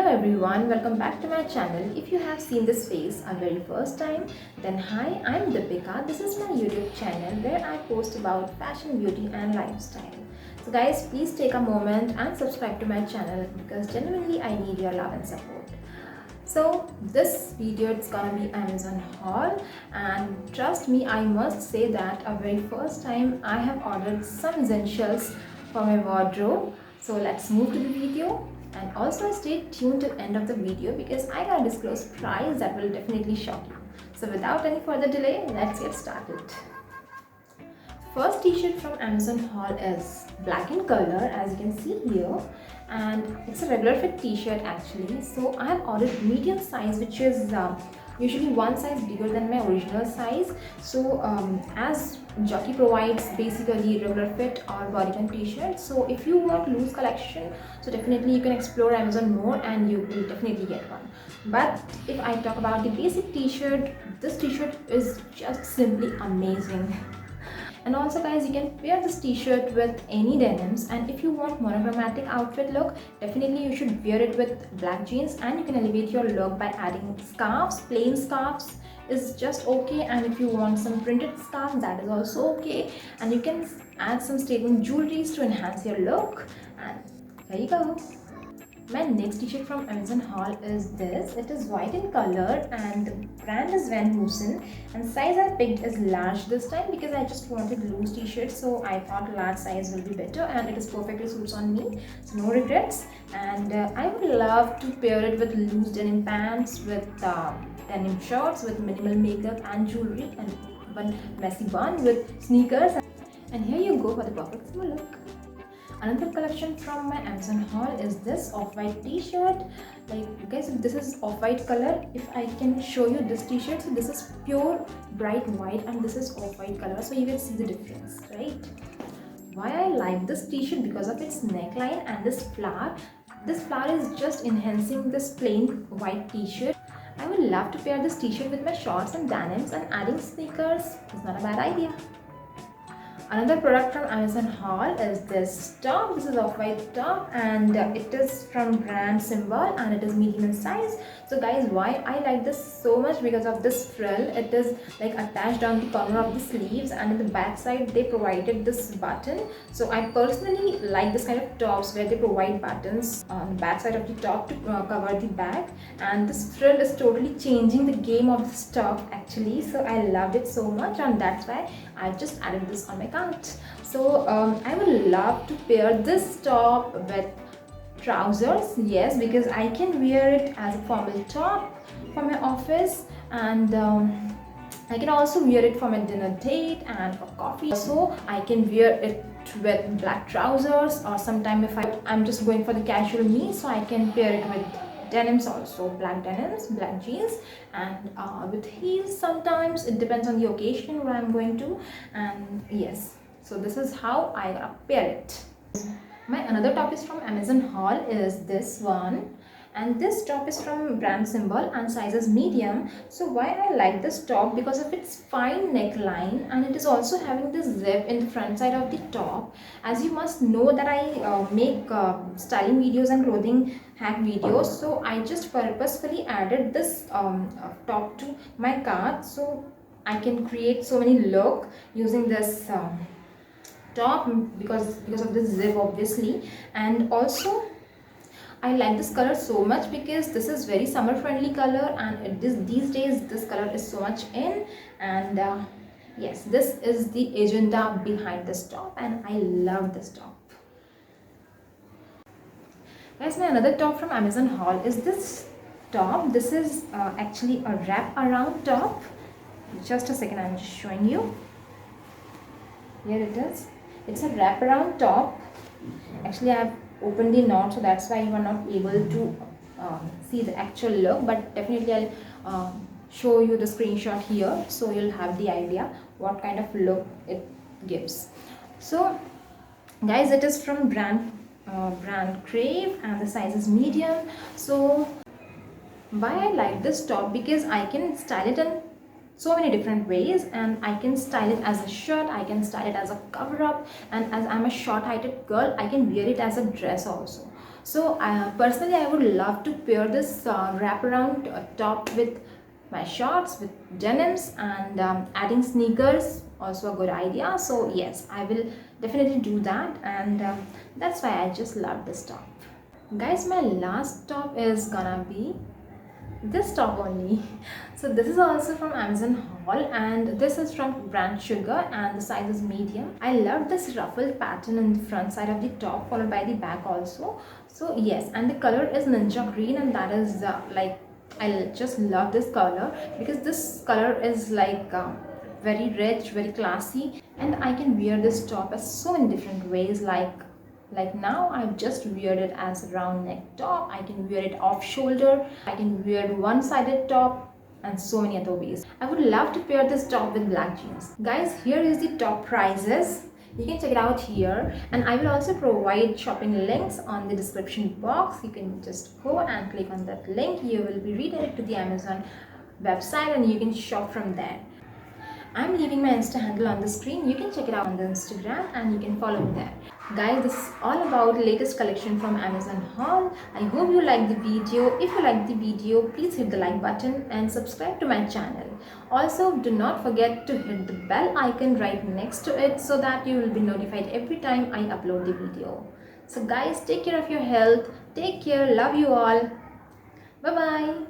everyone, welcome back to my channel. If you have seen this face a very first time, then hi, I'm Deepika. This is my YouTube channel where I post about fashion, beauty and lifestyle. So guys, please take a moment and subscribe to my channel because genuinely I need your love and support. So this video is gonna be Amazon haul, and trust me, I must say that a very first time I have ordered some essentials for my wardrobe. So let's move to the video. And also stay tuned till end of the video because I gotta disclose price that will definitely shock you. So without any further delay, let's get started. First t-shirt from Amazon haul is black in color, as you can see here, and it's a regular fit t-shirt actually. So I have ordered medium size, which is usually one size bigger than my original size. So as Jockey provides basically regular fit or bodycon t-shirt, so if you want loose collection, so definitely you can explore Amazon more and you will definitely get one. But if I talk about the basic t-shirt, this t-shirt is just simply amazing. And also guys, you can pair this t-shirt with any denims, and if you want monochromatic outfit look, definitely you should wear it with black jeans, and you can elevate your look by adding scarves. Plain scarves is just okay, and if you want some printed scarf, that is also okay, and you can add some statement jewelries to enhance your look. And here you go. My next t-shirt from Amazon haul is this. It is white in color and the brand is Van Heusen, and size I picked is large this time because I just wanted loose t-shirt, so I thought large size will be better and it is perfectly suits on me, so no regrets. And I would love to pair it with loose denim pants, with denim shorts, with minimal makeup and jewelry, and one messy bun with sneakers. And here you go for the perfect summer look. Another collection from my Amazon haul is this off-white t-shirt. Like guys, this is off-white color. If I can show you this t-shirt, so this is pure bright white and this is off-white color, so you can see the difference, right? Why I like this t-shirt? Because of its neckline and this flower. This flower is just enhancing this plain white t-shirt. I would love to pair this t-shirt with my shorts and denims, and adding sneakers is not a bad idea. Another product from Amazon haul is this top. This is off-white top, and it is from brand Symbol, and it is medium in size. So guys, why I like this so much? Because of this frill. It is like attached on the corner of the sleeves, and in the back side they provided this button. So I personally like this kind of tops where they provide buttons on the back side of the top to cover the back, and this frill is totally changing the game of this top actually. So I loved it so much, and that's why I just added this on my cart. So I would love to pair this top with trousers, yes, because I can wear it as a formal top for my office, and I can also wear it for my dinner date and for coffee. So I can wear it with black trousers, or sometime if I'm just going for the casual me, so I can pair it with denims also, black denims, black jeans, and with heels sometimes. It depends on the occasion where I'm going to, and yes, so this is how I pair it. My another top is from Amazon haul is this one, and this top is from brand Symbol and size is medium. So why I like this top? Because of its fine neckline, and it is also having this zip in the front side of the top. As you must know that I make styling videos and clothing hack videos, so I just purposefully added this top to my cart, so I can create so many look using this top because of this zip obviously. And also I like this color so much because this is very summer friendly color, and these days this color is so much in. And yes, this is the agenda behind this top, and I love this top. Guys, my another top from Amazon haul is this top. This is actually a wrap around top. Just a second, I'm just showing you. Here it is. It's a wrap around top. Actually, I have opened the knot, so that's why you are not able to see the actual look, but definitely I'll show you the screenshot here, so you'll have the idea what kind of look it gives. So guys, it is from brand Crave, and the size is medium. So why I like this top? Because I can style it in so many different ways, and I can style it as a shirt, I can style it as a cover up, and as I'm a short heighted girl, I can wear it as a dress also. So personally I would love to pair this wraparound top with my shorts with denims, and adding sneakers also a good idea. So yes, I will definitely do that, and that's why I just love this top. Guys, my last top is gonna be this top only. So this is also from Amazon haul, and this is from brand Sugar, and the size is medium. I love this ruffled pattern in the front side of the top, followed by the back also. So yes, and the color is ninja green, and that is like, I just love this color because this color is like very rich, very classy, and I can wear this top as so many different ways. Like now I've just wear it as a round neck top, I can wear it off shoulder, I can wear one-sided top, and so many other ways. I would love to pair this top with black jeans. Guys, here is the top prices. You can check it out here, and I will also provide shopping links on the description box. You can just go and click on that link. You will be redirected to the Amazon website, and you can shop from there. I'm leaving my Insta handle on the screen. You can check it out on the Instagram and you can follow me there. Guys, this is all about latest collection from Amazon haul. I hope you liked the video. If you liked the video, please hit the like button and subscribe to my channel. Also, do not forget to hit the bell icon right next to it so that you will be notified every time I upload the video. So guys, take care of your health. Take care. Love you all. Bye bye.